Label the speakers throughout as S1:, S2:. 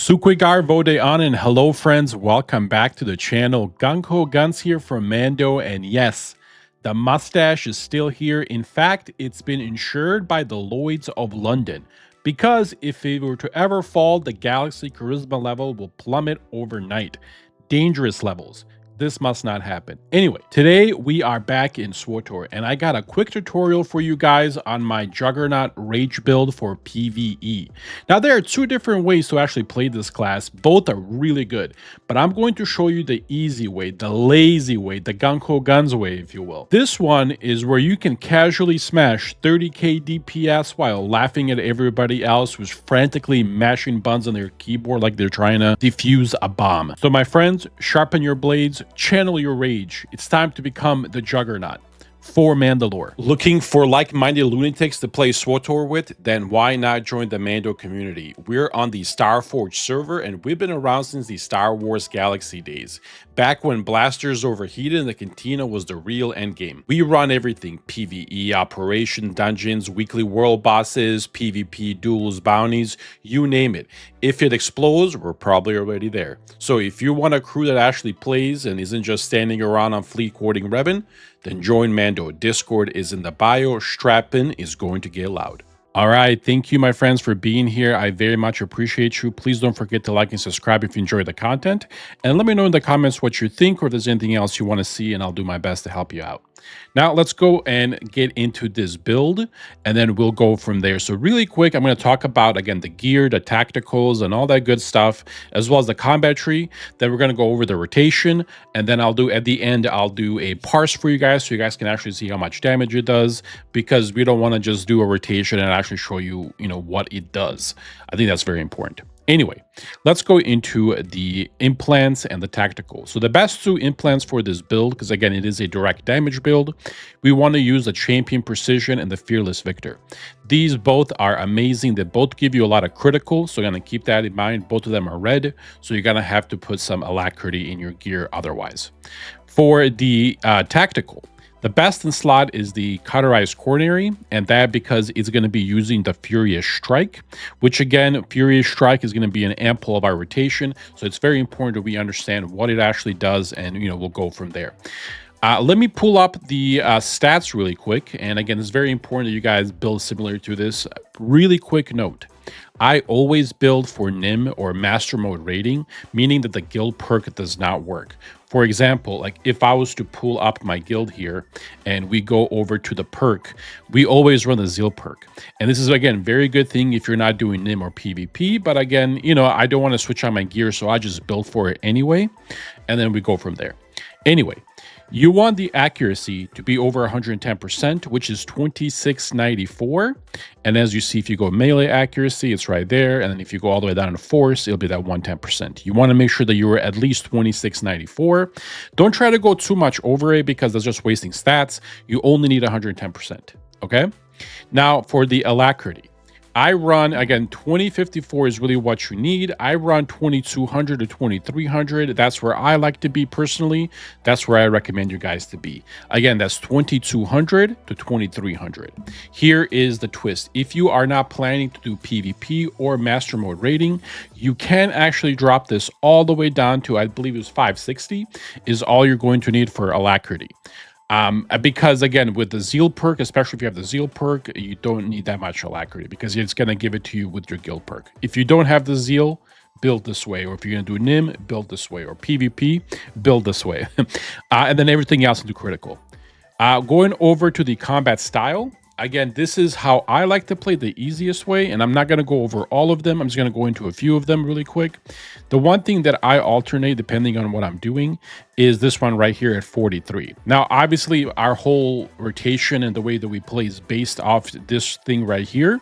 S1: Sukwigar Vode on and hello friends, welcome back to the channel. Gung Guns here from Mando, and yes, the mustache is still here. In fact, it's been insured by the Lloyds of London because if it were to ever fall, the Galaxy charisma level will plummet overnight. Dangerous levels. This must not happen. Anyway, today we are back in SWTOR and I got a quick tutorial for you guys on my Juggernaut Rage build for PvE. Now there are two different ways to actually play this class. Both are really good, but I'm going to show you the easy way, the lazy way, the gung-ho guns way, if you will. This one is where you can casually smash 30k DPS while laughing at everybody else who's frantically mashing buttons on their keyboard like they're trying to defuse a bomb. So my friends, sharpen your blades, channel your rage. It's time to become the Juggernaut for Mandalore. Looking for like-minded lunatics to play SWTOR with? Then why not join the Mando community? We're on the Starforge server and we've been around since the Star Wars Galaxy days. Back when blasters overheated and the cantina was the real endgame. We run everything: PvE, operation, dungeons, weekly world bosses, PvP, duels, bounties, you name it. If it explodes, we're probably already there. So if you want a crew that actually plays and isn't just standing around on fleet quoting Revan, then join Mando. Discord is in the bio. Strap in, is going to get loud. All right, thank you, my friends, for being here. I very much appreciate you. Please don't forget to like and subscribe if you enjoy the content. And let me know in the comments what you think or if there's anything else you want to see, and I'll do my best to help you out. Now, let's go and get into this build, and then we'll go from there. So really quick, I'm going to talk about, again, the gear, the tacticals, and all that good stuff, as well as the combat tree. Then we're going to go over the rotation, and then at the end, I'll do a parse for you guys so you guys can actually see how much damage it does, because we don't want to just do a rotation and actually show you, what it does. I think that's very important. Anyway, let's go into the implants and the tactical. So the best two implants for this build, because again, it is a direct damage build, we want to use the Champion Precision and the Fearless Victor. These both are amazing. They both give you a lot of critical, so you're going to keep that in mind. Both of them are red, so you're going to have to put some alacrity in your gear otherwise. For the tactical, the best in slot is the Cauterized Coronary, and that because it's going to be using the Furious Strike, which again, Furious Strike is going to be an ample of our rotation, so it's very important that we understand what it actually does, and we'll go from there. Let me pull up the stats really quick, and again, it's very important that you guys build similar to this. Really quick note. I always build for NIM or Master Mode rating, meaning that the guild perk does not work. For example, like if I was to pull up my guild here and we go over to the perk, we always run the Zeal perk. And this is, again, very good thing if you're not doing NIM or PvP. But again, I don't want to switch on my gear, so I just build for it anyway. And then we go from there. Anyway, you want the accuracy to be over 110%, which is 2694. And as you see, if you go melee accuracy, it's right there. And then if you go all the way down to force, it'll be that 110%. You want to make sure that you are at least 2694. Don't try to go too much over it because that's just wasting stats. You only need 110%. Okay. Now for the alacrity. I run, again, 2054 is really what you need. I run 2200 to 2300. That's where I like to be personally. That's where I recommend you guys to be. Again, that's 2200 to 2300. Here is the twist. If you are not planning to do PvP or Master Mode rating, you can actually drop this all the way down to, I believe it was 560, is all you're going to need for alacrity. Because again, with the Zeal perk, especially if you have the Zeal perk, you don't need that much alacrity because it's going to give it to you with your guild perk. If you don't have the Zeal, build this way, or if you're going to do NIM, build this way, or PvP, build this way. And then everything else into critical. Going over to the combat style. Again, this is how I like to play, the easiest way, and I'm not going to go over all of them. I'm just going to go into a few of them really quick. The one thing that I alternate depending on what I'm doing is this one right here at 43. Now, obviously, our whole rotation and the way that we play is based off this thing right here.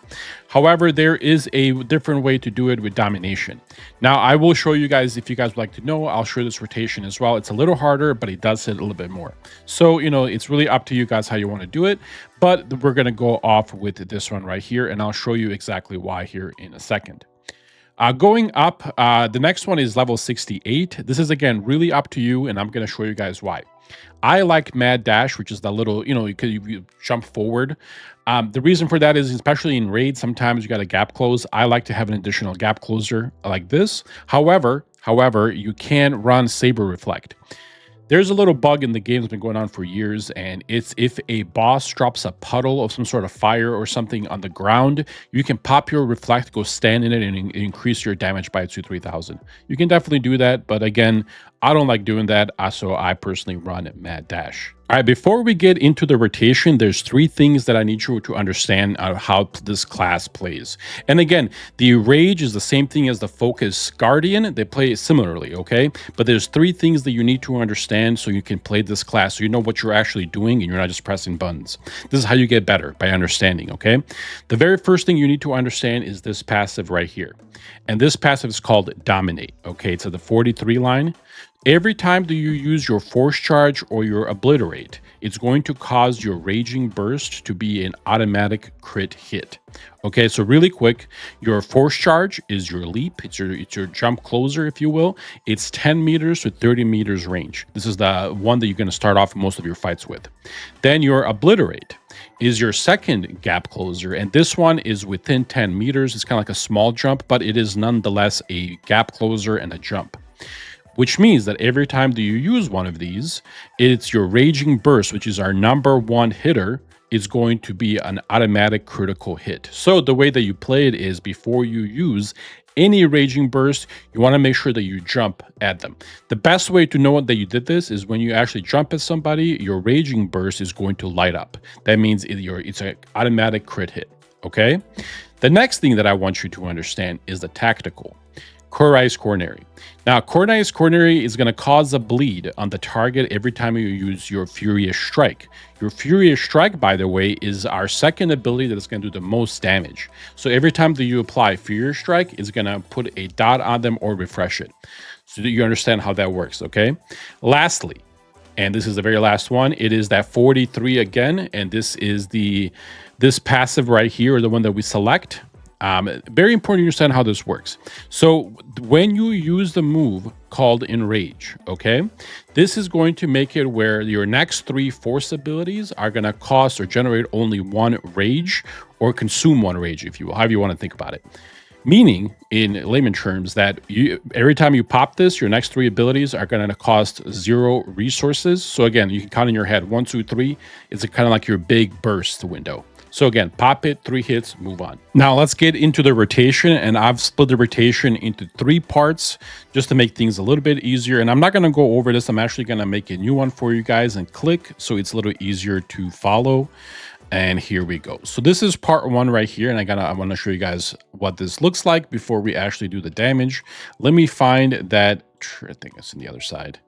S1: However, there is a different way to do it with domination. Now, I will show you guys, if you guys would like to know, I'll show this rotation as well. It's a little harder, but it does hit a little bit more. So, it's really up to you guys how you want to do it. But we're going to go off with this one right here, and I'll show you exactly why here in a second. Going up, the next one is level 68. This is, again, really up to you, and I'm going to show you guys why. I like Mad Dash, which is the little, you jump forward. The reason for that is, especially in raids, sometimes you got a gap close. I like to have an additional gap closer like this. However, you can run Saber Reflect. There's a little bug in the game that's been going on for years, and it's if a boss drops a puddle of some sort of fire or something on the ground, you can pop your Reflect, go stand in it, and increase your damage by 2,000-3,000. You can definitely do that, but again, I don't like doing that, so I personally run Mad Dash. All right, before we get into the rotation, there's 3 things that I need you to understand how this class plays. And again, the Rage is the same thing as the Focus Guardian. They play similarly, okay? But there's 3 things that you need to understand so you can play this class, so you know what you're actually doing and you're not just pressing buttons. This is how you get better, by understanding, okay? The very first thing you need to understand is this passive right here. And this passive is called Dominate, okay? It's at the 43 line. Every time that you use your Force Charge or your Obliterate, it's going to cause your Raging Burst to be an automatic crit hit. Okay, so really quick, your Force Charge is your leap. It's your jump closer, if you will. It's 10 meters to 30 meters range. This is the one that you're going to start off most of your fights with. Then your Obliterate is your second gap closer, and this one is within 10 meters. It's kind of like a small jump, but it is nonetheless a gap closer and a jump. Which means that every time that you use one of these, it's your Raging Burst, which is our #1 hitter, is going to be an automatic critical hit. So the way that you play it is, before you use any Raging Burst, you want to make sure that you jump at them. The best way to know that you did this is when you actually jump at somebody, your Raging Burst is going to light up. That means it's an automatic crit hit, okay? The next thing that I want you to understand is the tactical. Cori's Coronary. Now, Cori's Coronary is going to cause a bleed on the target every time you use your Furious Strike. Your Furious Strike, by the way, is our second ability that is going to do the most damage. So every time that you apply Furious Strike, it's going to put a dot on them or refresh it. So that you understand how that works, okay? Lastly, and this is the very last one, it is that 43 again, and this is this passive right here, or the one that we select. Very important to understand how this works. So when you use the move called Enrage, okay, this is going to make it where your next 3 force abilities are going to cost or generate only 1 rage, or consume 1 rage, if you will, however you want to think about it. Meaning, in layman terms, that every time you pop this, your next 3 abilities are going to cost 0 resources. So again, you can count in your head 1, 2, 3. It's kind of like your big burst window. So again, pop it, 3 hits, move on. Now let's get into the rotation, and I've split the rotation into 3 parts just to make things a little bit easier. And I'm not going to go over this. I'm actually going to make a new one for you guys and click so it's a little easier to follow. And here we go. So this is part 1 right here, and I want to show you guys what this looks like before we actually do the damage. Let me find that. I think it's on the other side.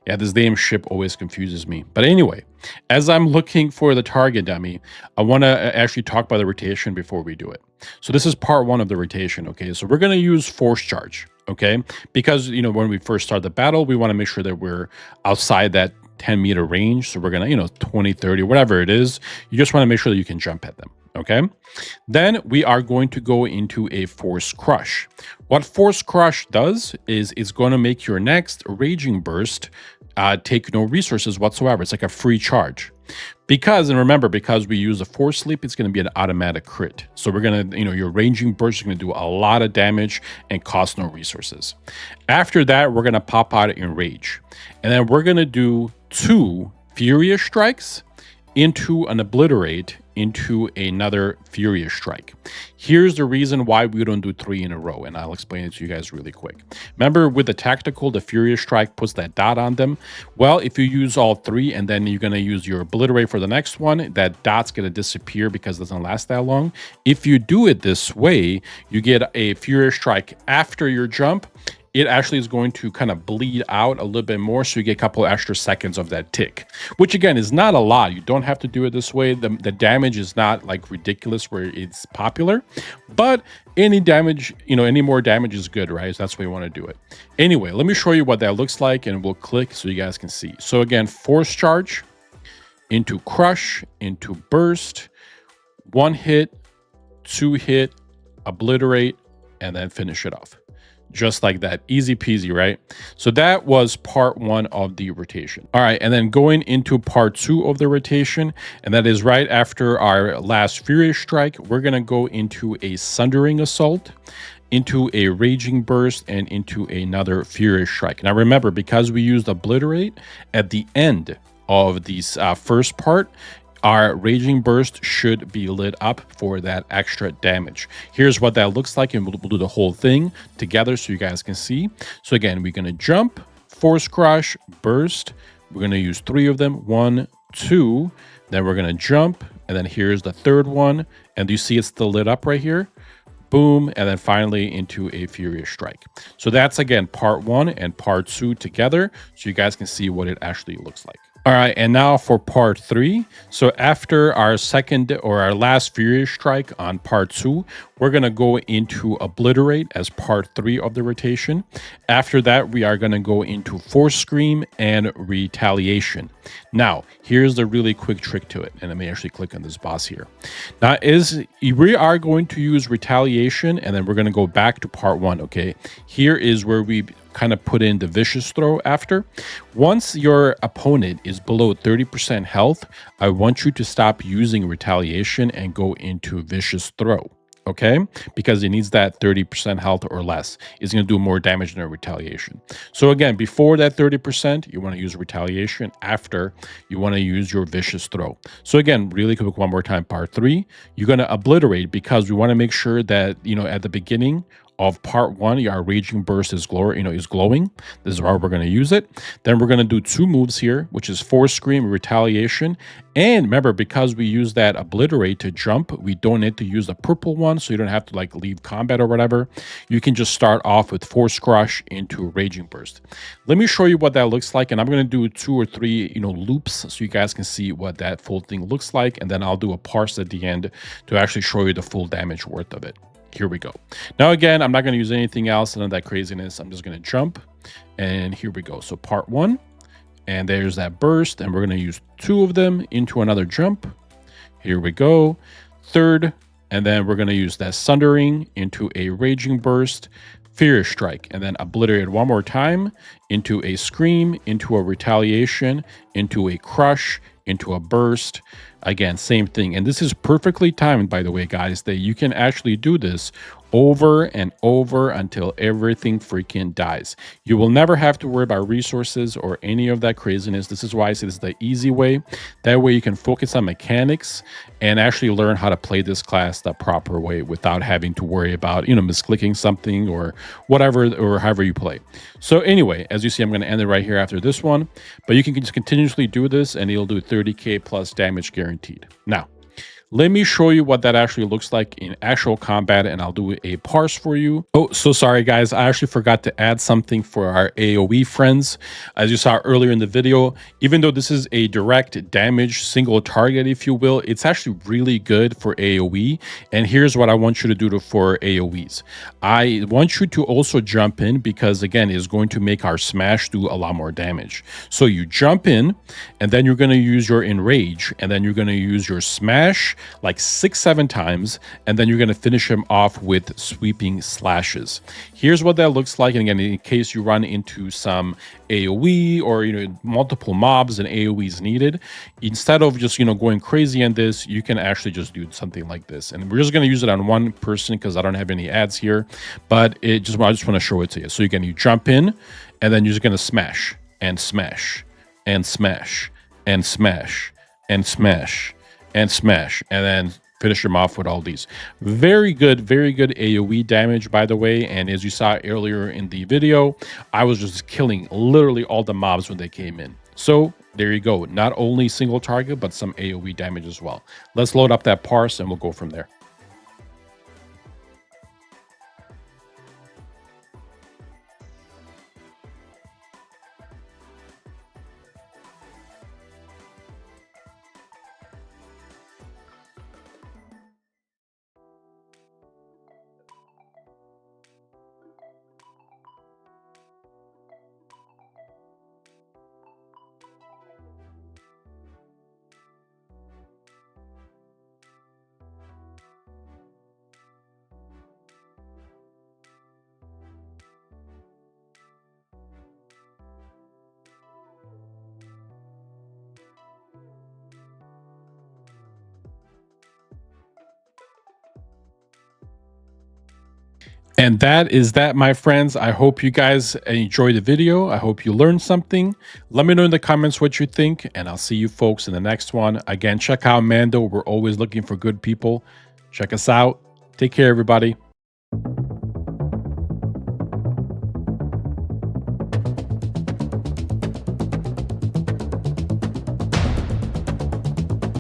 S1: Yeah, this damn ship always confuses me. But anyway, as I'm looking for the target dummy, I want to actually talk about the rotation before we do it. So this is part 1 of the rotation, okay? So we're going to use Force Charge, okay? Because, when we first start the battle, we want to make sure that we're outside that 10-meter range. So we're going to, 20, 30, whatever it is. You just want to make sure that you can jump at them, okay? Then we are going to go into a Force Crush. What Force Crush does is it's going to make your next Raging Burst take no resources whatsoever. It's like a free charge. And remember, because we use a Force Sleep, it's going to be an automatic crit. So we're going to, your Raging Burst is going to do a lot of damage and cost no resources. After that, we're going to pop out Enrage. And then we're going to do 2 Furious Strikes into an Obliterate into another Furious Strike. Here's the reason why we don't do 3 in a row, and I'll explain it to you guys really quick. Remember, with the tactical, the Furious Strike puts that dot on them. Well, if you use all 3 and then you're going to use your Obliterate for the next one, that dot's going to disappear because it doesn't last that long. If you do it this way, you get a Furious Strike after your jump. It actually is going to kind of bleed out a little bit more, so you get a couple extra seconds of that tick, which again is not a lot. You don't have to do it this way. The damage is not like ridiculous where it's popular, but any damage, any more damage is good, right? So that's why you want to do it. Anyway, let me show you what that looks like, and we'll click so you guys can see. So again, Force Charge into Crush, into Burst, 1 hit, 2 hit, Obliterate, and then finish it off. Just like that, easy peasy, right? So that was part 1 of the rotation. All right, and then going into part 2 of the rotation, and that is right after our last Furious Strike, we're gonna go into a Sundering Assault, into a Raging Burst, and into another Furious Strike. Now remember, because we used Obliterate at the end of these first part, our Raging Burst should be lit up for that extra damage. Here's what that looks like, and we'll do the whole thing together so you guys can see. So again, we're gonna jump, Force Crush, Burst. We're gonna use 3 of them, 1, 2, then we're gonna jump, and then here's the third one, and you see it's still lit up right here. Boom, and then finally into a Furious Strike. So that's, again, part 1 and part 2 together, so you guys can see what it actually looks like. All right, and now for part 3. So after our second or our last Furious Strike on part 2, we're going to go into Obliterate as part 3 of the rotation. After that, we are going to go into Force Scream and Retaliation. Now, here's the really quick trick to it, and let me actually click on this boss here. Now, we are going to use Retaliation, and then we're going to go back to part 1, okay? Here is where we kind of put in the Vicious Throw after. Once your opponent is below 30% health, I want you to stop using Retaliation and go into Vicious Throw, okay? Because it needs that 30% health or less. It's going to do more damage than a Retaliation. So again, before that 30%, you want to use Retaliation. After, you want to use your Vicious Throw. So again, really quick, one more time, part 3. You're going to Obliterate because we want to make sure that, at the beginning of part 1, your Raging Burst is glowing. This is how we're going to use it. Then we're going to do 2 moves here, which is Force Scream, Retaliation. And remember, because we use that Obliterate to jump, we don't need to use the purple one, so you don't have to leave combat or whatever. You can just start off with Force Crush into Raging Burst. Let me show you what that looks like, and I'm going to do 2 or 3 loops so you guys can see what that full thing looks like, and then I'll do a parse at the end to actually show you the full damage worth of it. Here we go. Now, again, I'm not going to use anything else, none of that craziness. I'm just going to jump, and here we go. So part 1, and there's that burst, and we're going to use 2 of them into another jump. Here we go. Third, and then we're going to use that Sundering into a Raging Burst, Furious Strike, and then Obliterate one more time into a Scream, into a Retaliation, into a Crush, into a Burst. Again, same thing. And this is perfectly timed, by the way, guys, that you can actually do this over and over until everything freaking dies. You will never have to worry about resources or any of that craziness. This is why I say this is the easy way. That way you can focus on mechanics and actually learn how to play this class the proper way without having to worry about, misclicking something or whatever, or however you play. So anyway, as you see, I'm going to end it right here after this one, but you can just continuously do this and it'll do 30k plus damage guaranteed. Now, let me show you what that actually looks like in actual combat, and I'll do a parse for you. Oh, so sorry, guys. I actually forgot to add something for our AoE friends. As you saw earlier in the video, even though this is a direct damage single target, if you will, it's actually really good for AoE. And here's what I want you to do for AoEs. I want you to also jump in because, again, it's going to make our smash do a lot more damage. So you jump in, and then you're going to use your enrage, and then you're going to use your smash like 6-7 times, and then you're going to finish him off with sweeping slashes. Here's what that looks like. And again, in case you run into some AoE or multiple mobs and AoEs needed, instead of just going crazy in this, you can actually just do something like this. And we're just going to use it on one person because I don't have any ads here, but I just want to show it to you. So again, you jump in, and then you're just going to smash and smash and smash and smash and smash and smash, and then finish them off with all these. Very good AoE damage, by the way. And as you saw earlier in the video, I was just killing literally all the mobs when they came in. So there you go. Not only single target, but some AoE damage as well. Let's load up that parse and we'll go from there. And that is that, my friends. I hope you guys enjoyed the video. I hope you learned something. Let me know in the comments what you think, and I'll see you folks in the next one. Again, check out Mando. We're always looking for good people. Check us out. Take care, everybody.